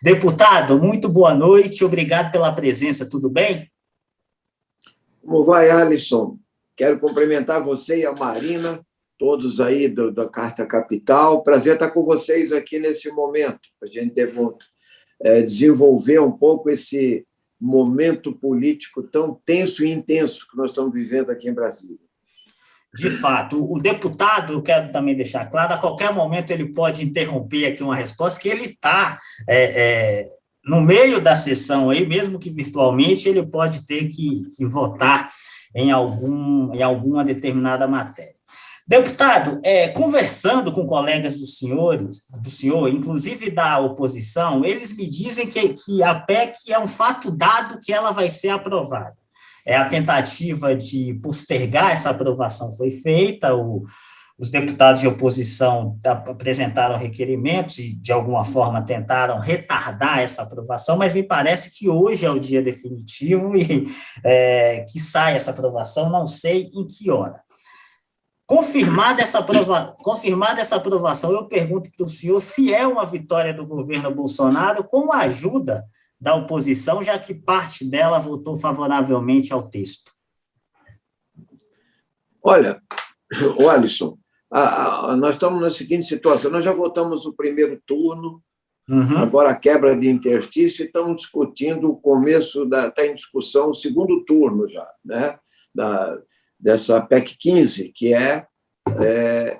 Deputado, muito boa noite, obrigado pela presença, tudo bem? Como vai, Alisson? Quero cumprimentar você e a Marina, todos aí da Carta Capital. Prazer estar com vocês aqui nesse momento, para a gente desenvolver um pouco esse momento político tão tenso e intenso que nós estamos vivendo aqui em Brasília. De fato, o deputado, eu quero também deixar claro, a qualquer momento ele pode interromper aqui uma resposta, que ele está no meio da sessão aí, mesmo que virtualmente, ele pode ter que votar em alguma determinada matéria. Deputado, conversando com colegas do senhor, inclusive da oposição, eles me dizem que a PEC é um fato dado que ela vai ser aprovada. A tentativa de postergar essa aprovação foi feita, os deputados de oposição apresentaram requerimentos e, de alguma forma, tentaram retardar essa aprovação, mas me parece que hoje é o dia definitivo e que sai essa aprovação, não sei em que hora. Confirmada essa aprovação, eu pergunto para o senhor se é uma vitória do governo Bolsonaro com a ajuda da oposição, já que parte dela votou favoravelmente ao texto. Olha, Alisson, nós estamos na seguinte situação, nós já votamos o primeiro turno, agora a quebra de interstício, e estamos discutindo o começo, está em discussão o segundo turno já, né, dessa PEC 15, que é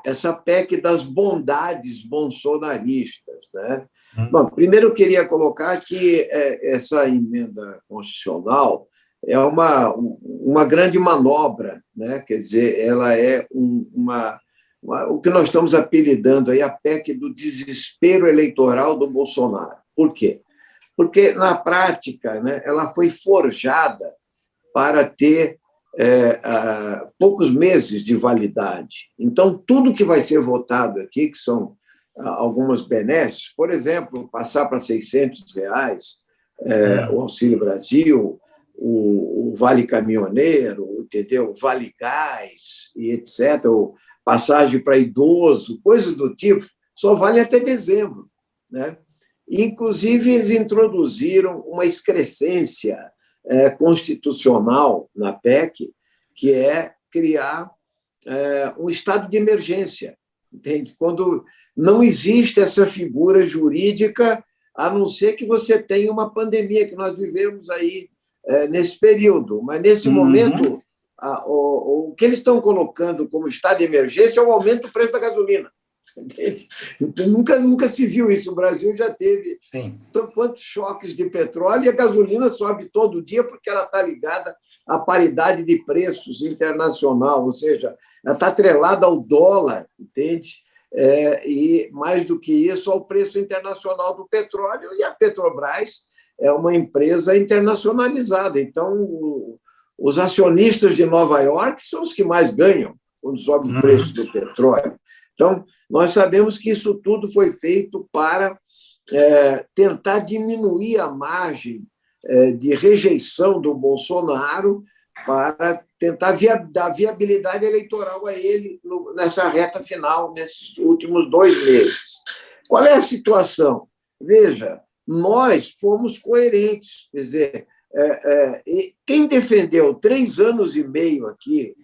essa PEC das bondades bolsonaristas, né? Bom, primeiro eu queria colocar que essa emenda constitucional é uma grande manobra, né? Quer dizer, ela é o que nós estamos apelidando aí a PEC do desespero eleitoral do Bolsonaro. Por quê? Porque, na prática, né, ela foi forjada para ter poucos meses de validade. Então, tudo que vai ser votado aqui, que são algumas benesses, por exemplo, passar para R$600, o Auxílio Brasil, o Vale Caminhoneiro, entendeu? Vale Gás, e etc., passagem para idoso, coisas do tipo, só vale até dezembro, né? Inclusive, eles introduziram uma excrescência constitucional na PEC, que é criar um estado de emergência, entende? Quando não existe essa figura jurídica, a não ser que você tenha uma pandemia, que nós vivemos aí nesse período. Mas, nesse momento, o que eles estão colocando como estado de emergência é o aumento do preço da gasolina. Entende? Nunca se viu isso. O Brasil já teve quantos choques de petróleo, e a gasolina sobe todo dia porque ela está ligada à paridade de preços internacional, ou seja, ela está atrelada ao dólar, entende? E, mais do que isso, ao preço internacional do petróleo, e a Petrobras é uma empresa internacionalizada. Então, os acionistas de Nova York são os que mais ganham quando sobe o preço do petróleo. Então, nós sabemos que isso tudo foi feito para tentar diminuir a margem de rejeição do Bolsonaro, para tentar dar viabilidade eleitoral a ele nessa reta final, nesses últimos 2 meses. Qual é a situação? Veja, nós fomos coerentes. Quer dizer, quem defendeu 3 anos e meio aqui,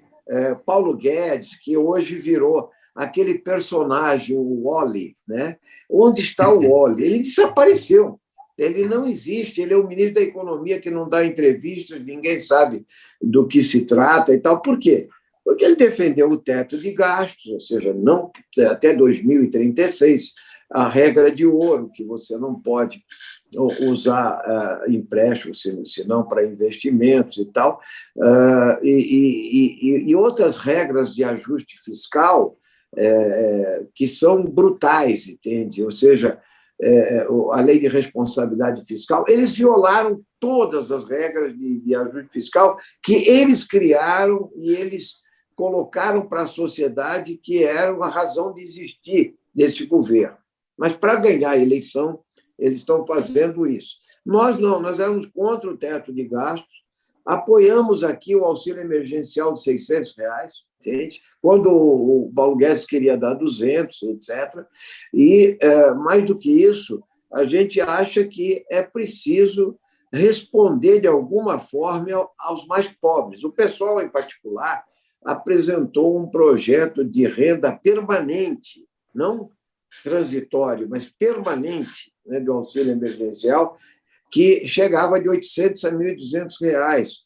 Paulo Guedes, que hoje virou aquele personagem, o Wally, né? Onde está o Wally? Ele desapareceu. Ele não existe, ele é o ministro da Economia que não dá entrevistas, ninguém sabe do que se trata e tal. Por quê? Porque ele defendeu o teto de gastos, ou seja, não, até 2036, a regra de ouro, que você não pode usar empréstimos, senão para investimentos e tal, e outras regras de ajuste fiscal que são brutais, entende? Ou seja, a lei de responsabilidade fiscal, eles violaram todas as regras de ajuste fiscal que eles criaram e eles colocaram para a sociedade, que era a razão de existir desse governo. Mas, para ganhar a eleição, eles estão fazendo isso. Nós não, nós éramos contra o teto de gastos, apoiamos aqui o auxílio emergencial de R$600, entende? Quando o Paulo Guedes queria dar 200, etc. E, mais do que isso, a gente acha que é preciso responder de alguma forma aos mais pobres. O pessoal, em particular, apresentou um projeto de renda permanente, não transitório, mas permanente, né, do auxílio emergencial, que chegava de 800 a 1.200 reais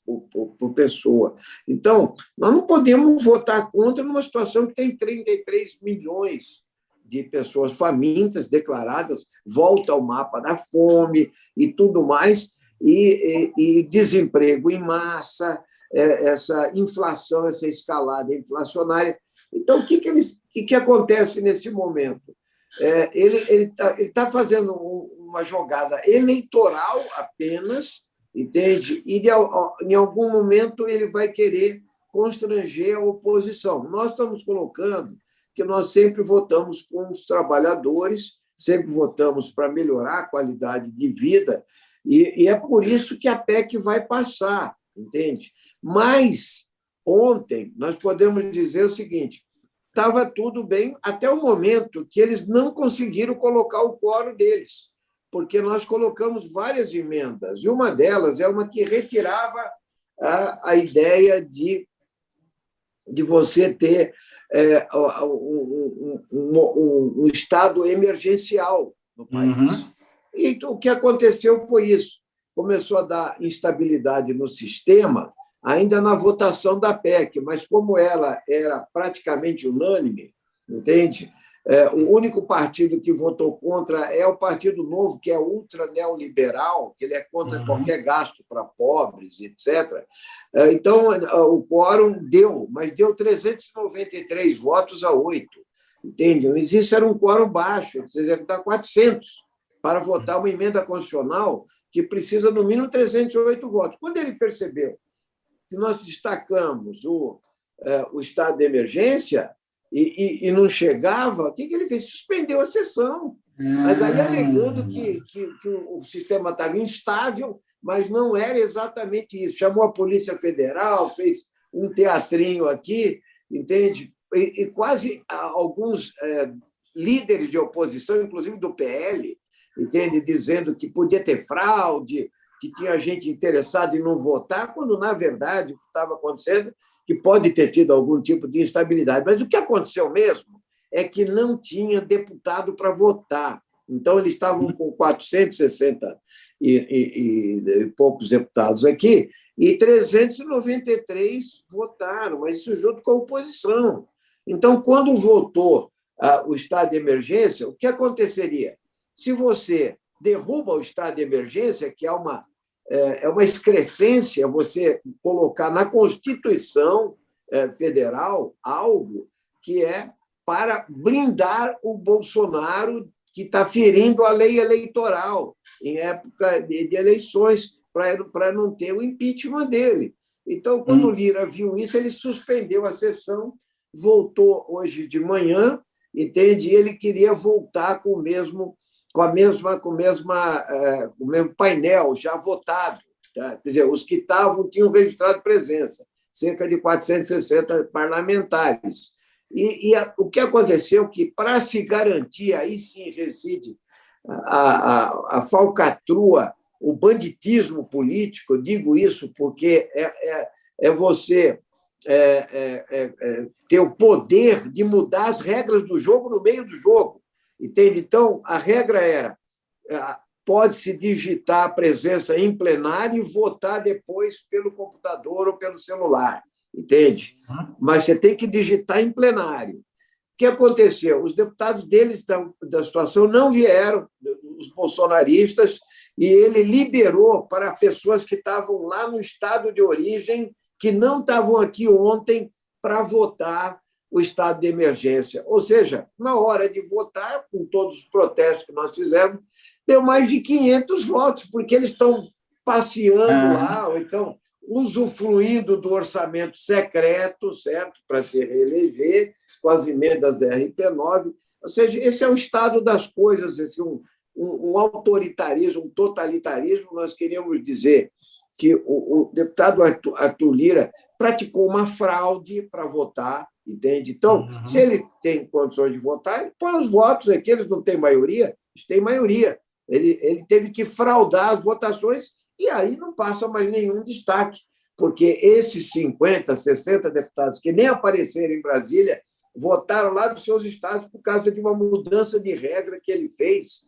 por pessoa. Então, nós não podemos votar contra numa situação que tem 33 milhões de pessoas famintas declaradas, volta ao mapa da fome e tudo mais, e desemprego em massa, essa inflação, essa escalada inflacionária. Então, o que acontece nesse momento? Ele tá fazendo uma jogada eleitoral apenas, entende? E, em algum momento, ele vai querer constranger a oposição. Nós estamos colocando que nós sempre votamos com os trabalhadores, sempre votamos para melhorar a qualidade de vida, e é por isso que a PEC vai passar, entende? Mas, ontem, nós podemos dizer o seguinte: estava tudo bem até o momento que eles não conseguiram colocar o quórum deles, porque nós colocamos várias emendas, e uma delas é uma que retirava a ideia de você ter um estado emergencial no país. Uhum. E o que aconteceu foi isso. Começou a dar instabilidade no sistema, ainda na votação da PEC, mas como ela era praticamente unânime, entende? O único partido que votou contra é o Partido Novo, que é ultra neoliberal, que ele é contra qualquer gasto para pobres, etc. Então, o quórum deu, mas deu 393 votos a 8, entende? Mas isso era um quórum baixo, precisa dar 400 para votar uma emenda constitucional que precisa, no mínimo, 308 votos. Quando ele percebeu que nós destacamos o estado de emergência e não chegava, o que ele fez? Suspendeu a sessão. Mas aí alegando que o sistema estava instável, mas não era exatamente isso. Chamou a Polícia Federal, fez um teatrinho aqui, entende? E quase alguns líderes de oposição, inclusive do PL, entende? Dizendo que podia ter fraude, que tinha gente interessada em não votar, quando, na verdade, o que estava acontecendo que pode ter tido algum tipo de instabilidade. Mas o que aconteceu mesmo é que não tinha deputado para votar. Então, eles estavam com 460 e poucos deputados aqui, e 393 votaram, mas isso junto com a oposição. Então, quando votou o estado de emergência, o que aconteceria? Se você derruba o estado de emergência, que é uma excrescência você colocar na Constituição Federal algo que é para blindar o Bolsonaro, que está ferindo a lei eleitoral em época de eleições, para não ter o impeachment dele. Então, quando o Lira viu isso, ele suspendeu a sessão, voltou hoje de manhã, entende? E ele queria voltar com o mesmo painel já votado. Tá? Quer dizer, os que estavam tinham registrado presença, cerca de 460 parlamentares. E o que aconteceu que, para se garantir, aí sim reside a falcatrua, o banditismo político, eu digo isso porque você ter o poder de mudar as regras do jogo no meio do jogo. Entende? Então, a regra era: pode-se digitar a presença em plenário e votar depois pelo computador ou pelo celular, entende? Mas você tem que digitar em plenário. O que aconteceu? Os deputados deles da situação não vieram, os bolsonaristas, e ele liberou para pessoas que estavam lá no estado de origem, que não estavam aqui ontem, para votar o estado de emergência. Ou seja, na hora de votar, com todos os protestos que nós fizemos, deu mais de 500 votos, porque eles estão passeando lá, ou então usufruindo do orçamento secreto, certo, para se reeleger, com as emendas RP9. Ou seja, esse é o estado das coisas, esse um autoritarismo, um totalitarismo. Nós queríamos dizer que o deputado Arthur Lira praticou uma fraude para votar, entende? Então, se ele tem condições de votar, ele põe os votos aqui, eles não têm maioria, eles têm maioria. Ele teve que fraudar as votações e aí não passa mais nenhum destaque, porque esses 50, 60 deputados que nem apareceram em Brasília votaram lá dos seus estados por causa de uma mudança de regra que ele fez,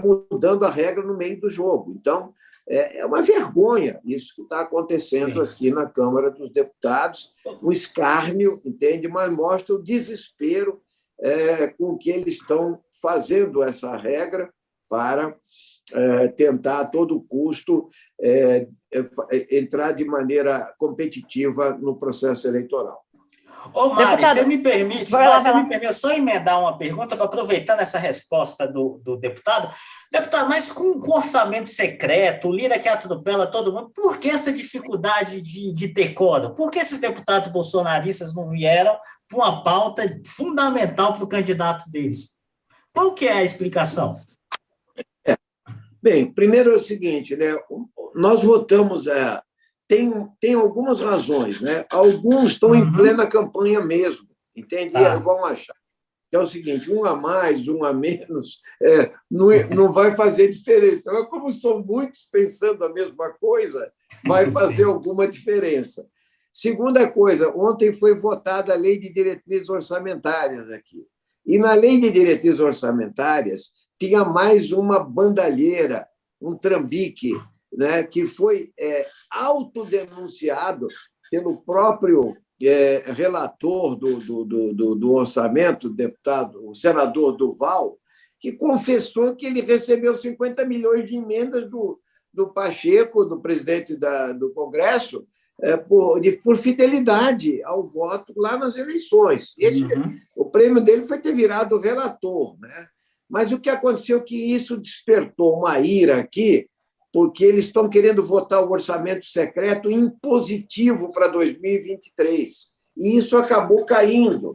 mudando a regra no meio do jogo. Então, é uma vergonha isso que está acontecendo aqui na Câmara dos Deputados, um escárnio, entende? Mas mostra o desespero com que eles estão fazendo essa regra para tentar, a todo custo, entrar de maneira competitiva no processo eleitoral. Ô, Mari, você me permite só emendar uma pergunta, aproveitando essa resposta do deputado. Deputado, mas com orçamento secreto, o Lira que atropela todo mundo, por que essa dificuldade de ter quórum? Por que esses deputados bolsonaristas não vieram para uma pauta fundamental para o candidato deles? Qual que é a explicação? Bem, primeiro é o seguinte, né? Nós votamos... Tem algumas razões, né? Alguns estão em plena campanha mesmo, entende? Vão achar que é o seguinte: um a mais, um a menos, não vai fazer diferença. Mas, como são muitos pensando a mesma coisa, vai fazer alguma diferença. Segunda coisa, ontem foi votada a Lei de Diretrizes Orçamentárias aqui. E na Lei de Diretrizes Orçamentárias tinha mais uma bandalheira, um trambique, né, que foi autodenunciado pelo próprio relator do orçamento, o senador Duval, que confessou que ele recebeu 50 milhões de emendas do Pacheco, do presidente do Congresso, por fidelidade ao voto lá nas eleições. O prêmio dele foi ter virado relator, né? Mas o que aconteceu é que isso despertou uma ira aqui, porque eles estão querendo votar o orçamento secreto impositivo para 2023. E isso acabou caindo,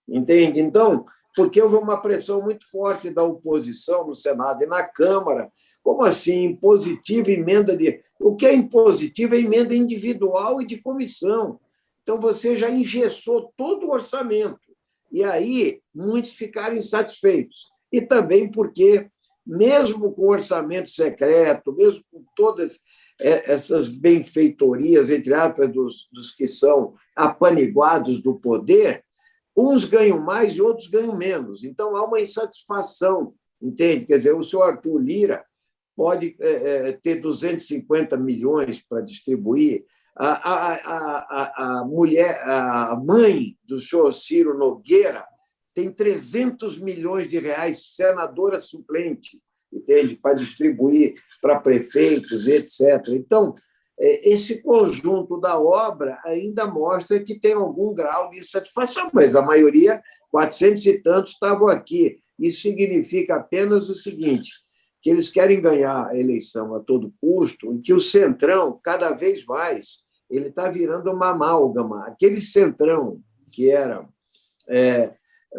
entende? Então, porque houve uma pressão muito forte da oposição no Senado e na Câmara. Como assim? Impositivo, emenda de... O que é impositivo é emenda individual e de comissão. Então, você já engessou todo o orçamento. E aí, muitos ficaram insatisfeitos. E também porque, mesmo com orçamento secreto, mesmo com todas essas benfeitorias, entre aspas, dos que são apaniguados do poder, uns ganham mais e outros ganham menos. Então, há uma insatisfação, entende? Quer dizer, o senhor Arthur Lira pode ter 250 milhões para distribuir, a mãe do senhor Ciro Nogueira tem 300 milhões de reais, senadora suplente, entende? Para distribuir para prefeitos, etc. Então, esse conjunto da obra ainda mostra que tem algum grau de insatisfação, mas a maioria, 400 e tantos, estavam aqui. Isso significa apenas o seguinte, que eles querem ganhar a eleição a todo custo, e que o Centrão, cada vez mais, ele está virando uma amálgama. Aquele Centrão que era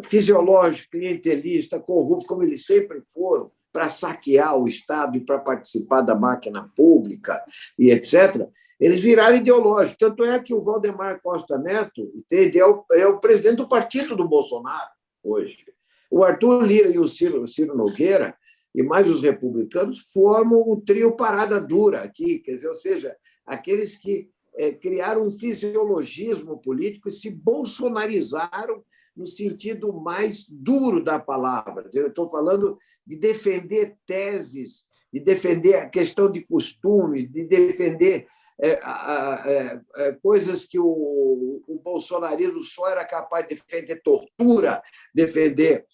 fisiológico, clientelista, corrupto, como eles sempre foram, para saquear o Estado e para participar da máquina pública e etc., eles viraram ideológicos. Tanto é que o Valdemar Costa Neto é o presidente do partido do Bolsonaro hoje. O Arthur Lira e o Ciro Nogueira, e mais os republicanos, formam o trio Parada Dura aqui, quer dizer, ou seja, aqueles que criaram um fisiologismo político e se bolsonarizaram no sentido mais duro da palavra. Eu estou falando de defender teses, de defender a questão de costumes, de defender coisas que o bolsonarismo só era capaz de defender: tortura, defender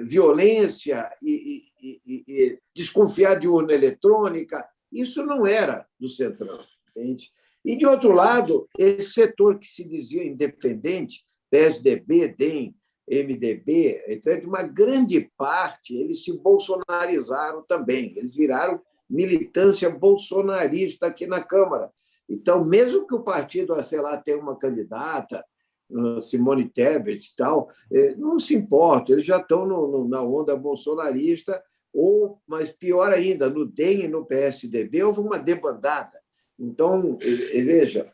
violência e desconfiar de urna eletrônica. Isso não era do Centrão, entende? E, de outro lado, esse setor que se dizia independente, PSDB, DEM, MDB, etc., uma grande parte, eles se bolsonarizaram também. Eles viraram militância bolsonarista aqui na Câmara. Então, mesmo que o partido, sei lá, tenha uma candidata, Simone Tebet e tal, não se importa, eles já estão na onda bolsonarista, mas pior ainda, no DEM e no PSDB houve uma debandada. Então, veja,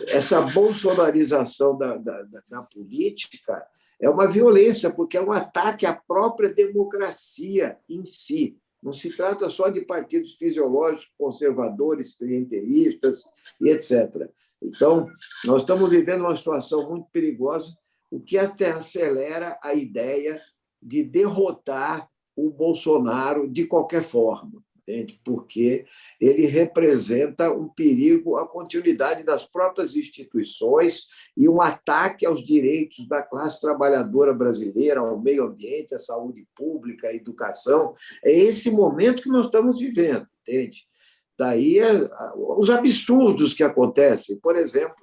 essa bolsonarização da política é uma violência, porque é um ataque à própria democracia em si. Não se trata só de partidos fisiológicos, conservadores, clientelistas e etc. Então, nós estamos vivendo uma situação muito perigosa, o que até acelera a ideia de derrotar o Bolsonaro de qualquer forma, entende? Porque ele representa um perigo à continuidade das próprias instituições e um ataque aos direitos da classe trabalhadora brasileira, ao meio ambiente, à saúde pública, à educação. É esse momento que nós estamos vivendo, entende? Daí os absurdos que acontecem. Por exemplo,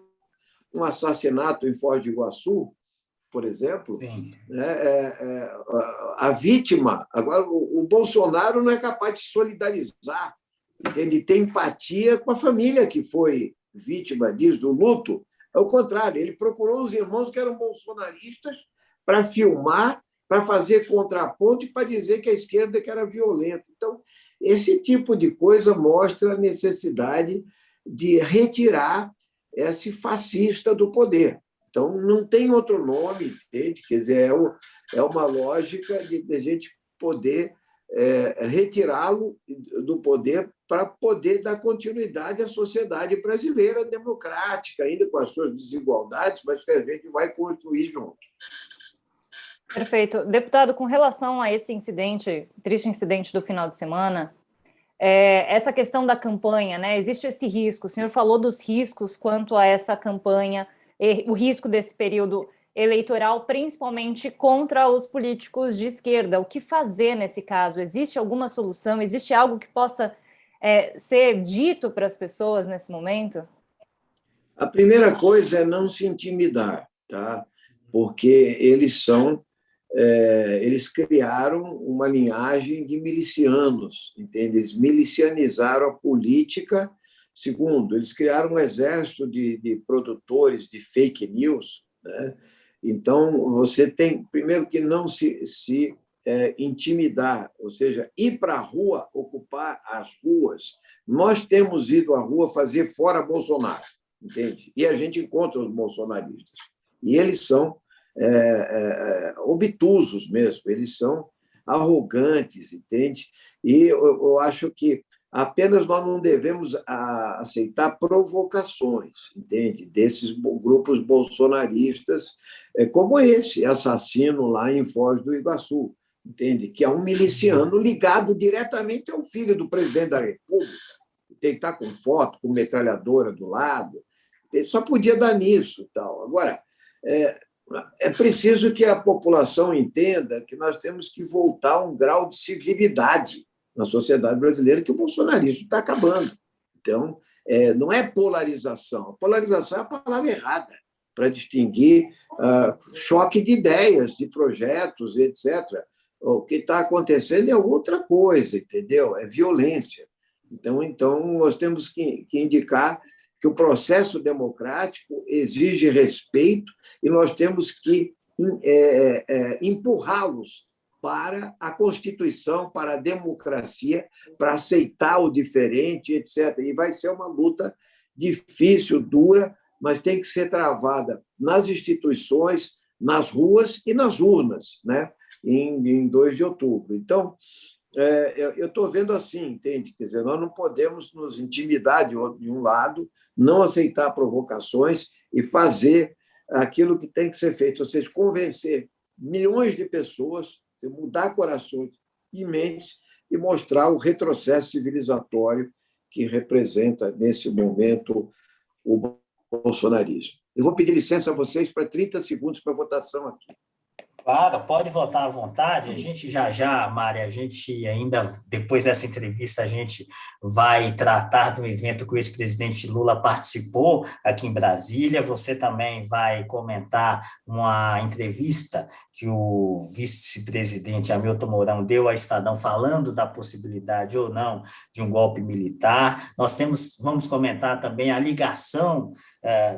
um assassinato em Foz do Iguaçu, por exemplo, a vítima. Agora, o Bolsonaro não é capaz de solidarizar, de ter empatia com a família que foi vítima disso, do luto. É o contrário, ele procurou os irmãos que eram bolsonaristas para filmar, para fazer contraponto e para dizer que a esquerda que era violenta. Então, esse tipo de coisa mostra a necessidade de retirar esse fascista do poder. Então, não tem outro nome, entende? Quer dizer, é uma lógica de a gente poder retirá-lo do poder para poder dar continuidade à sociedade brasileira democrática, ainda com as suas desigualdades, mas que a gente vai construir junto. Perfeito. Deputado, com relação a esse incidente, triste incidente do final de semana, essa questão da campanha, né? Existe esse risco, o senhor falou dos riscos quanto a essa campanha, o risco desse período eleitoral, principalmente contra os políticos de esquerda. O que fazer nesse caso? Existe alguma solução? Existe algo que possa ser dito para as pessoas nesse momento? A primeira coisa é não se intimidar, tá? Porque eles criaram uma linhagem de milicianos, entende? Eles milicianizaram a política. Segundo, eles criaram um exército de produtores de fake news, né? Então, você tem, primeiro, que não se intimidar, ou seja, ir para a rua, ocupar as ruas. Nós temos ido à rua fazer fora Bolsonaro, entende? E a gente encontra os bolsonaristas. E eles são obtusos mesmo, eles são arrogantes, entende? E eu acho que apenas nós não devemos aceitar provocações, entende? Desses grupos bolsonaristas, como esse assassino lá em Foz do Iguaçu, entende? Que é um miliciano ligado diretamente ao filho do presidente da República, tem que estar com foto, com metralhadora do lado, só podia dar nisso. Tal. Agora, é preciso que a população entenda que nós temos que voltar a um grau de civilidade na sociedade brasileira, que o bolsonarismo está acabando. Então, não é polarização. A polarização é a palavra errada para distinguir choque de ideias, de projetos, etc. O que está acontecendo é outra coisa, entendeu? É violência. Então nós temos que indicar que o processo democrático exige respeito e nós temos que empurrá-los para a Constituição, para a democracia, para aceitar o diferente, etc. E vai ser uma luta difícil, dura, mas tem que ser travada nas instituições, nas ruas e nas urnas, né? Em 2 de outubro. Então, eu estou vendo assim, entende? Quer dizer, nós não podemos nos intimidar de um lado, não aceitar provocações e fazer aquilo que tem que ser feito, ou seja, convencer milhões de pessoas, mudar corações e mentes e mostrar o retrocesso civilizatório que representa, nesse momento, o bolsonarismo. Eu vou pedir licença a vocês para 30 segundos para votação aqui. Claro, pode votar à vontade. A gente já, Mária, a gente ainda, depois dessa entrevista, a gente vai tratar do evento que o ex-presidente Lula participou aqui em Brasília. Você também vai comentar uma entrevista que o vice-presidente Hamilton Mourão deu ao Estadão falando da possibilidade ou não de um golpe militar. Vamos comentar também a ligação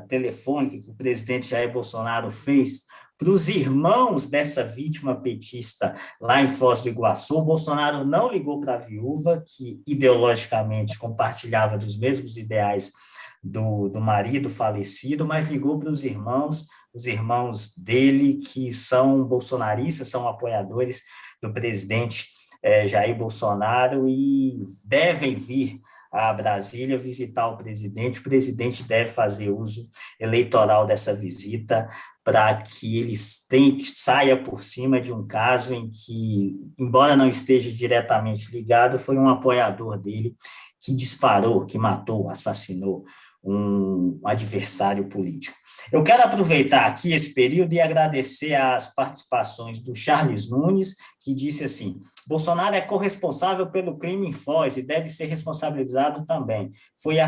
telefônica que o presidente Jair Bolsonaro fez para os irmãos dessa vítima petista lá em Foz do Iguaçu. O Bolsonaro não ligou para a viúva, que ideologicamente compartilhava dos mesmos ideais do marido falecido, mas ligou para os irmãos dele, que são bolsonaristas, são apoiadores do presidente Jair Bolsonaro e devem vir a Brasília visitar o presidente deve fazer uso eleitoral dessa visita para que ele saia por cima de um caso em que, embora não esteja diretamente ligado, foi um apoiador dele que disparou, que matou, assassinou um adversário político. Eu quero aproveitar aqui esse período e agradecer as participações do Charles Nunes, que disse assim: Bolsonaro é corresponsável pelo crime em Foz e deve ser responsabilizado também. Foi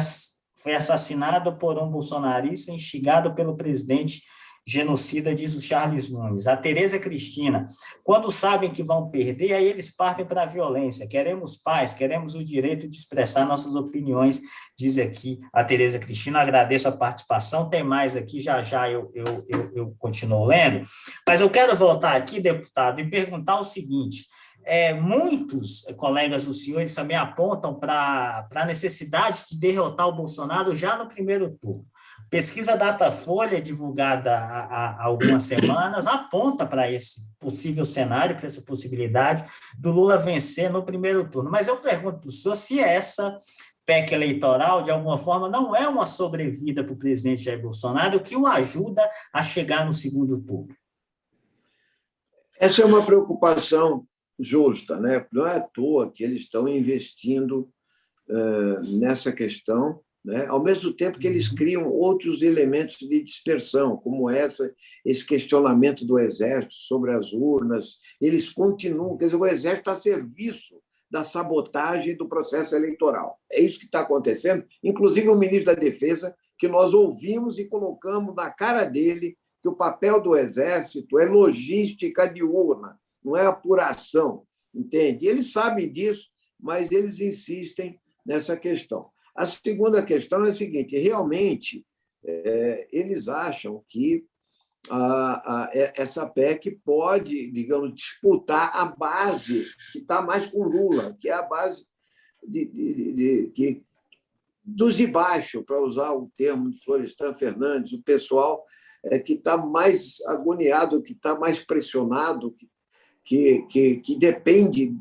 assassinado por um bolsonarista instigado pelo presidente genocida, diz o Charles Nunes. A Tereza Cristina: quando sabem que vão perder, aí eles partem para a violência. Queremos paz, queremos o direito de expressar nossas opiniões, diz aqui a Tereza Cristina. Agradeço a participação. Tem mais aqui, já eu continuo lendo. Mas eu quero voltar aqui, deputado, e perguntar o seguinte: muitos colegas dos senhores também apontam para a necessidade de derrotar o Bolsonaro já no primeiro turno. Pesquisa Datafolha, divulgada há algumas semanas, aponta para esse possível cenário, para essa possibilidade do Lula vencer no primeiro turno. Mas eu pergunto para o senhor se essa PEC eleitoral, de alguma forma, não é uma sobrevida para o presidente Jair Bolsonaro, que o ajuda a chegar no segundo turno. Essa é uma preocupação justa, né? Não é à toa que eles estão investindo nessa questão, né? Ao mesmo tempo que eles criam outros elementos de dispersão, como esse questionamento do Exército sobre as urnas. Eles continuam, quer dizer, o Exército está a serviço da sabotagem do processo eleitoral. É isso que está acontecendo. Inclusive, o ministro da Defesa, que nós ouvimos e colocamos na cara dele que o papel do Exército é logística de urna, não é apuração, entende? Eles sabem disso, mas eles insistem nessa questão. A segunda questão é a seguinte: realmente, eles acham que essa PEC pode, digamos, disputar a base que está mais com Lula, que é a base dos de baixo, para usar o termo de Florestan Fernandes, o pessoal que está mais agoniado, que está mais pressionado, que depende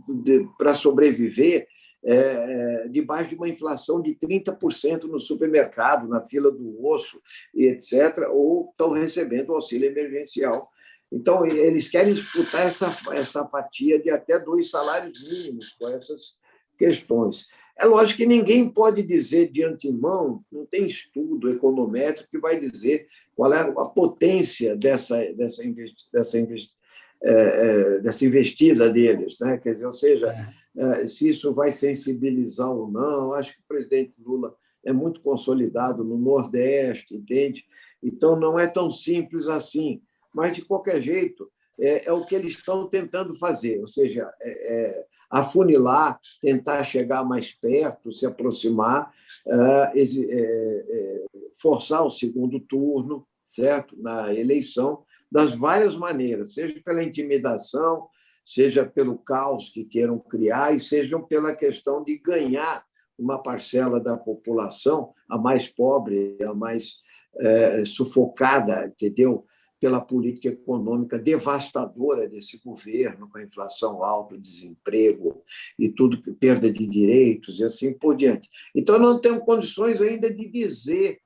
para sobreviver debaixo de uma inflação de 30% no supermercado, na fila do osso, etc., ou estão recebendo auxílio emergencial. Então, eles querem disputar essa fatia de até 2 salários mínimos com essas questões. É lógico que ninguém pode dizer de antemão, não tem estudo econométrico que vai dizer qual é a potência dessa investida deles, né? Quer dizer, ou seja, se isso vai sensibilizar ou não. Acho que o presidente Lula é muito consolidado no Nordeste, entende? Então, não é tão simples assim. Mas, de qualquer jeito, é o que eles estão tentando fazer, ou seja, afunilar, tentar chegar mais perto, se aproximar, forçar o segundo turno, certo? Na eleição, das várias maneiras, seja pela intimidação, seja pelo caos que queiram criar, e seja pela questão de ganhar uma parcela da população, a mais pobre, a mais sufocada, entendeu? Pela política econômica devastadora desse governo, com a inflação alta, o desemprego e tudo, perda de direitos e assim por diante. Então, não temos condições ainda de dizer,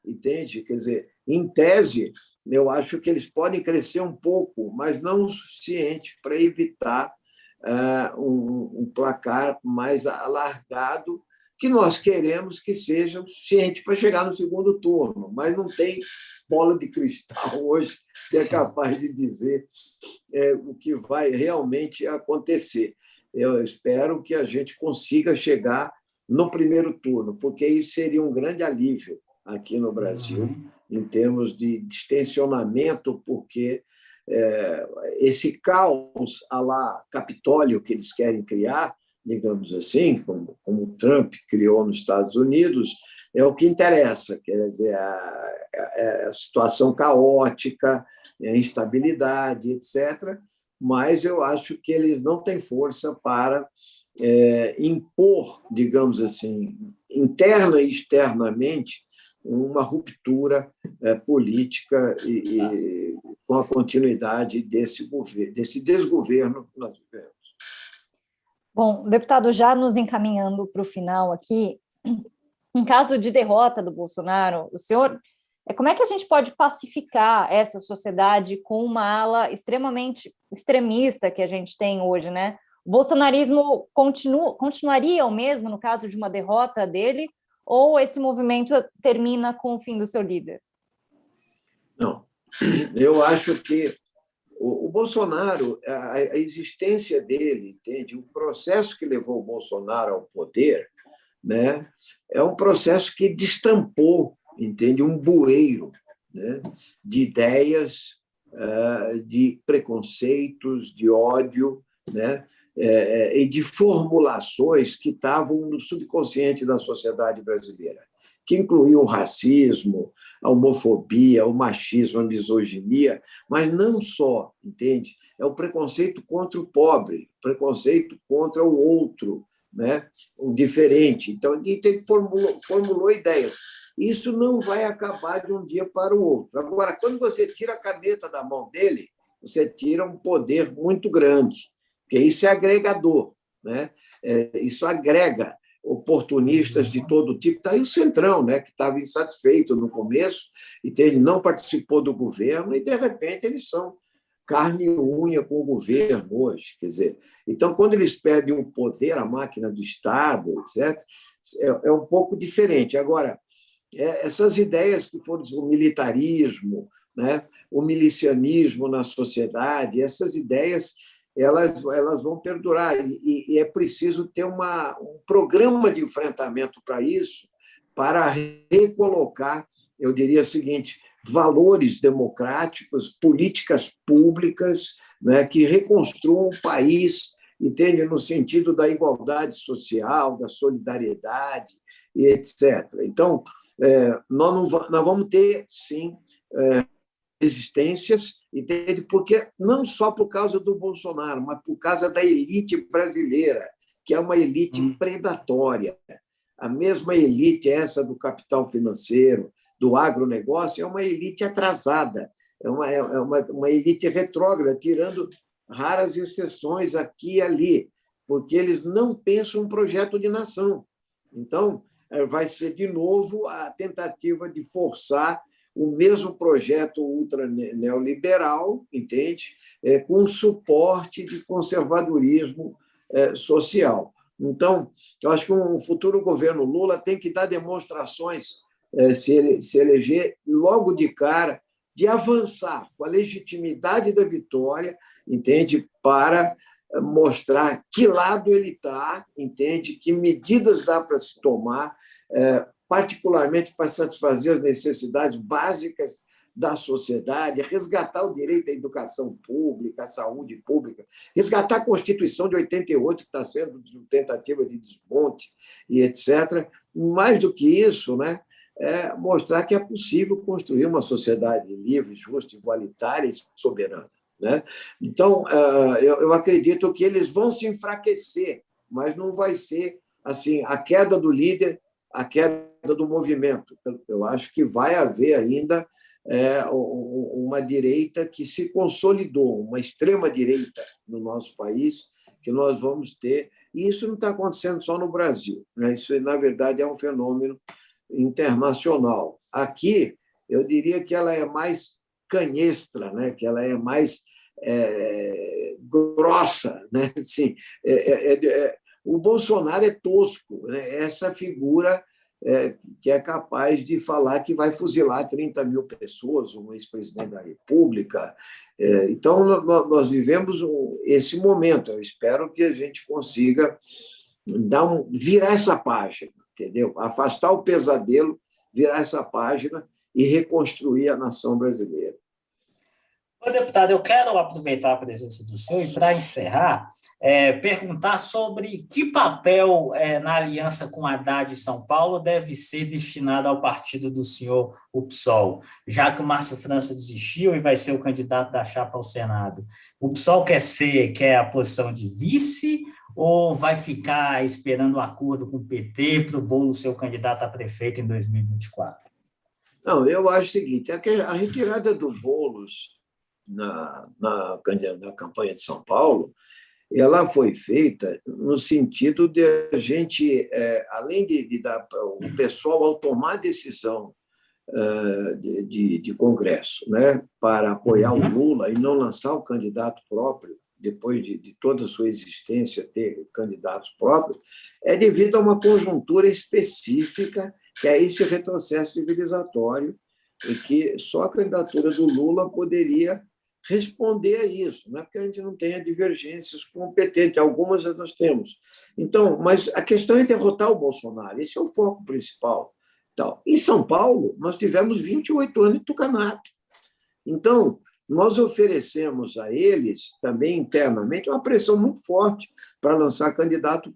entende? Quer dizer, em tese, eu acho que eles podem crescer um pouco, mas não o suficiente para evitar um placar mais alargado, que nós queremos que seja o suficiente para chegar no segundo turno, mas não tem bola de cristal hoje que é capaz de dizer o que vai realmente acontecer. Eu espero que a gente consiga chegar no primeiro turno, porque isso seria um grande alívio aqui no Brasil, em termos de distensionamento, porque esse caos à la Capitólio que eles querem criar, digamos assim, como o Trump criou nos Estados Unidos, é o que interessa, quer dizer, a situação caótica, a instabilidade, etc., mas eu acho que eles não têm força para impor, digamos assim, interna e externamente, uma ruptura política e com a continuidade desse desgoverno que nós vivemos. Bom, deputado, já nos encaminhando para o final aqui, em caso de derrota do Bolsonaro, o senhor, como é que a gente pode pacificar essa sociedade com uma ala extremamente extremista que a gente tem hoje, né? O bolsonarismo continuaria o mesmo no caso de uma derrota dele, ou esse movimento termina com o fim do seu líder? Não, eu acho que o Bolsonaro, a existência dele, entende? O processo que levou o Bolsonaro ao poder, né, é um processo que destampou, entende, um bueiro, né, de ideias, de preconceitos, de ódio, né, e de formulações que estavam no subconsciente da sociedade brasileira, que incluíam o racismo, a homofobia, o machismo, a misoginia, mas não só, entende? É o preconceito contra o pobre, preconceito contra o outro, né? O diferente. Então, ele formulou ideias. Isso não vai acabar de um dia para o outro. Agora, quando você tira a caneta da mão dele, você tira um poder muito grande, porque isso é agregador, né? Isso agrega oportunistas de todo tipo. Está aí o Centrão, né, que estava insatisfeito no começo, e ele não participou do governo, e, de repente, eles são carne e unha com o governo hoje. Quer dizer, então, quando eles perdem o poder, a máquina do Estado, etc., é um pouco diferente. Agora, essas ideias que foram o militarismo, né, o milicianismo na sociedade, essas ideias elas vão perdurar, e é preciso ter um programa de enfrentamento para isso, para recolocar, eu diria o seguinte, valores democráticos, políticas públicas, né, que reconstruam o país, entende, no sentido da igualdade social, da solidariedade, e etc. Então, nós vamos ter, sim, resistências, entende? Porque não só por causa do Bolsonaro, mas por causa da elite brasileira, que é uma elite predatória. A mesma elite, essa do capital financeiro, do agronegócio, é uma elite atrasada, é uma elite retrógrada, tirando raras exceções aqui e ali, porque eles não pensam um projeto de nação. Então, vai ser, de novo, a tentativa de forçar o mesmo projeto ultra-neoliberal, entende? Com suporte de conservadorismo social. Então, eu acho que um futuro governo Lula tem que dar demonstrações, se eleger logo de cara, de avançar com a legitimidade da vitória, entende? Para mostrar que lado ele está, entende? Que medidas dá para se tomar, particularmente para satisfazer as necessidades básicas da sociedade, resgatar o direito à educação pública, à saúde pública, resgatar a Constituição de 88, que está sendo tentativa de desmonte, e etc. Mais do que isso, né, mostrar que é possível construir uma sociedade livre, justa, igualitária e soberana, né? Então, eu acredito que eles vão se enfraquecer, mas não vai ser assim a queda do líder, a queda do movimento. Eu acho que vai haver ainda uma direita que se consolidou, uma extrema-direita no nosso país, que nós vamos ter. E isso não está acontecendo só no Brasil, né? Isso, na verdade, é um fenômeno internacional. Aqui, eu diria que ela é mais canhestra, né? Que ela é mais grossa, né? Assim, o Bolsonaro é tosco, né? Essa figura que é capaz de falar que vai fuzilar 30 mil pessoas, um ex-presidente da República. Então, nós vivemos esse momento. Eu espero que a gente consiga virar essa página, entendeu? Afastar o pesadelo, virar essa página e reconstruir a nação brasileira. Ô, deputado, eu quero aproveitar a presença do senhor e, para encerrar, perguntar sobre que papel na aliança com Haddad em São Paulo deve ser destinado ao partido do senhor, o PSOL, já que o Márcio França desistiu e vai ser o candidato da chapa ao Senado. O PSOL quer a posição de vice ou vai ficar esperando um acordo com o PT para o Boulos ser o candidato a prefeito em 2024? Não, eu acho o seguinte, a retirada do Boulos na campanha de São Paulo, ela foi feita no sentido de a gente, além de dar para o pessoal ao tomar decisão de Congresso, né, para apoiar o Lula e não lançar o candidato próprio, depois de toda a sua existência ter candidatos próprios, é devido a uma conjuntura específica, que é esse retrocesso civilizatório, e que só a candidatura do Lula poderia responder a isso, não é porque a gente não tenha divergências com o PT, que algumas nós temos. Então, mas a questão é derrotar o Bolsonaro, esse é o foco principal. Então, em São Paulo, nós tivemos 28 anos de tucanato. Então, nós oferecemos a eles, também internamente, uma pressão muito forte para lançar candidato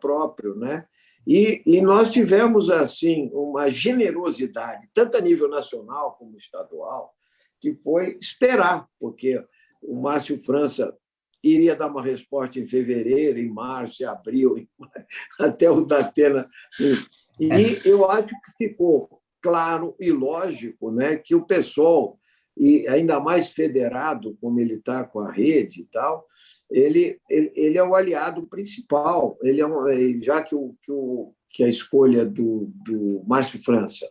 próprio, né? E nós tivemos, assim, uma generosidade, tanto a nível nacional como estadual, que foi esperar, porque o Márcio França iria dar uma resposta em fevereiro, em março, em abril, até o Datena. E eu acho que ficou claro e lógico, né, que o PSOL, e ainda mais federado, como ele está com a rede e tal, ele é o aliado principal. Já que a escolha do Márcio França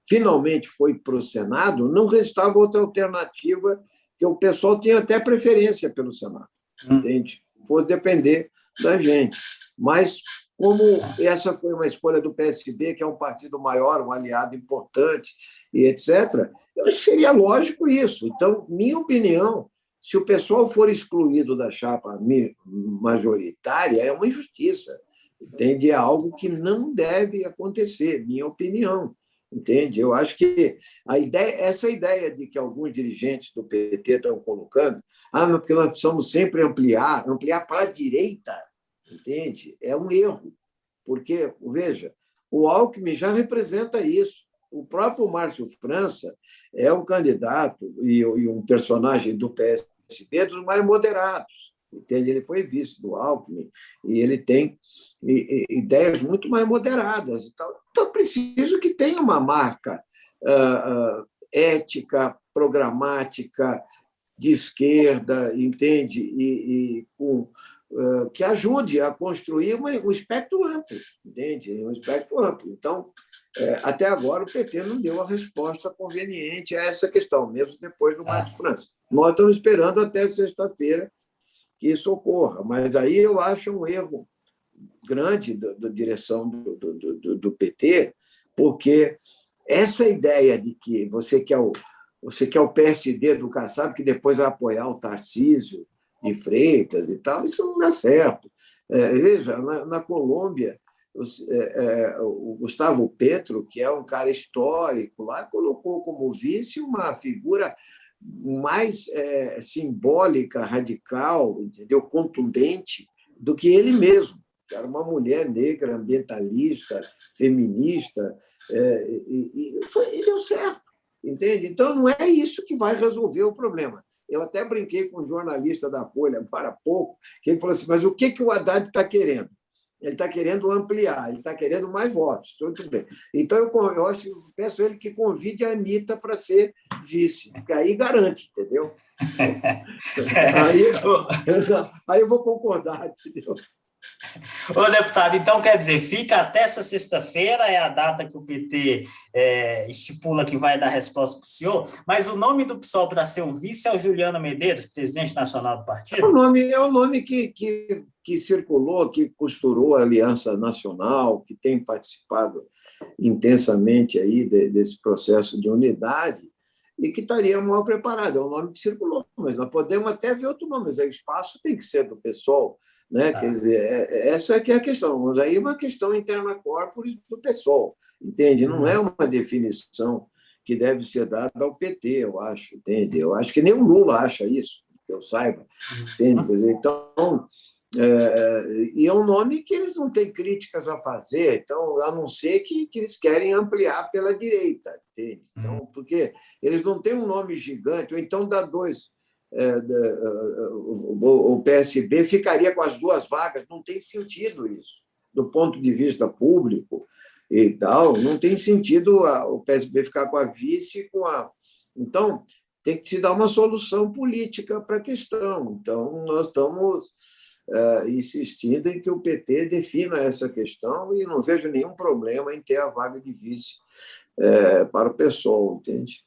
finalmente foi para o Senado, não restava outra alternativa, que o pessoal tinha até preferência pelo Senado, entende? Fosse depender da gente. Mas, como essa foi uma escolha do PSB, que é um partido maior, um aliado importante, e etc., seria lógico isso. Então, minha opinião, se o pessoal for excluído da chapa majoritária, é uma injustiça, entende? É algo que não deve acontecer, minha opinião. Entende? Eu acho que essa ideia de que alguns dirigentes do PT estão colocando, porque nós precisamos sempre ampliar para a direita, entende? É um erro, porque, veja, o Alckmin já representa isso. O próprio Márcio França é um candidato e um personagem do PSB dos mais moderados, entende? Ele foi vice do Alckmin e ele tem ideias muito mais moderadas. Então, preciso que tenha uma marca ética, programática, de esquerda, entende? Que ajude a construir um espectro amplo, entende? Um espectro amplo. Então, até agora, o PT não deu a resposta conveniente a essa questão, mesmo depois do Márcio França. Nós estamos esperando até sexta-feira que isso ocorra, mas aí eu acho um erro grande da direção do PT, porque essa ideia de que você quer o PSD do Kassab, que depois vai apoiar o Tarcísio de Freitas e tal, isso não dá certo. Veja, na Colômbia, o Gustavo Petro, que é um cara histórico lá, colocou como vice uma figura mais simbólica, radical, entendeu? Contundente do que ele mesmo. Era uma mulher negra, ambientalista, feminista, e deu certo, entende? Então, não é isso que vai resolver o problema. Eu até brinquei com um jornalista da Folha, para pouco, que ele falou assim, mas o que o Haddad está querendo? Ele está querendo ampliar, ele está querendo mais votos. Tudo bem. Então, eu peço a ele que convide a Anitta para ser vice, porque aí garante, entendeu? Aí eu vou concordar, entendeu? Ô, deputado, então quer dizer, fica até essa sexta-feira, é a data que o PT estipula que vai dar resposta para o senhor, mas o nome do PSOL para ser o vice é o Juliano Medeiros, presidente nacional do partido? É o nome que circulou, que costurou a Aliança Nacional, que tem participado intensamente aí desse processo de unidade e que estaria mal preparado. É um nome que circulou, mas nós podemos até ver outro nome, mas o espaço tem que ser do PSOL, né? Quer dizer, essa é que é a questão. Mas aí é uma questão interna corporis do PSOL, entende? Não é uma definição que deve ser dada ao PT, eu acho, entende? Eu acho que nem o Lula acha isso, que eu saiba, entende? Quer dizer, então, e é um nome que eles não têm críticas a fazer, então, a não ser que eles querem ampliar pela direita, entende? Então, porque eles não têm um nome gigante, ou então dá dois. O PSB ficaria com as duas vagas, não tem sentido isso, do ponto de vista público. e tal, não tem sentido o PSB ficar com a vice, Então, tem que se dar uma solução política para a questão. Então, nós estamos insistindo em que o PT defina essa questão e não vejo nenhum problema em ter a vaga de vice para o PSOL, entende?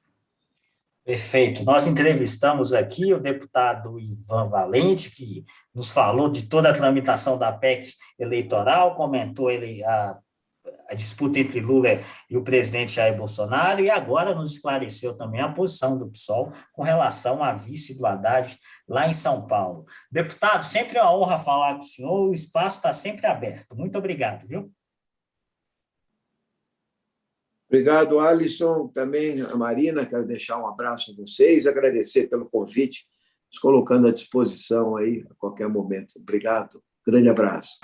Perfeito. Nós entrevistamos aqui o deputado Ivan Valente, que nos falou de toda a tramitação da PEC eleitoral, comentou a disputa entre Lula e o presidente Jair Bolsonaro, e agora nos esclareceu também a posição do PSOL com relação à vice do Haddad lá em São Paulo. Deputado, sempre é uma honra falar com o senhor, o espaço está sempre aberto. Muito obrigado, viu? Obrigado, Alisson. Também a Marina, quero deixar um abraço a vocês, agradecer pelo convite, nos colocando à disposição aí a qualquer momento. Obrigado. Grande abraço.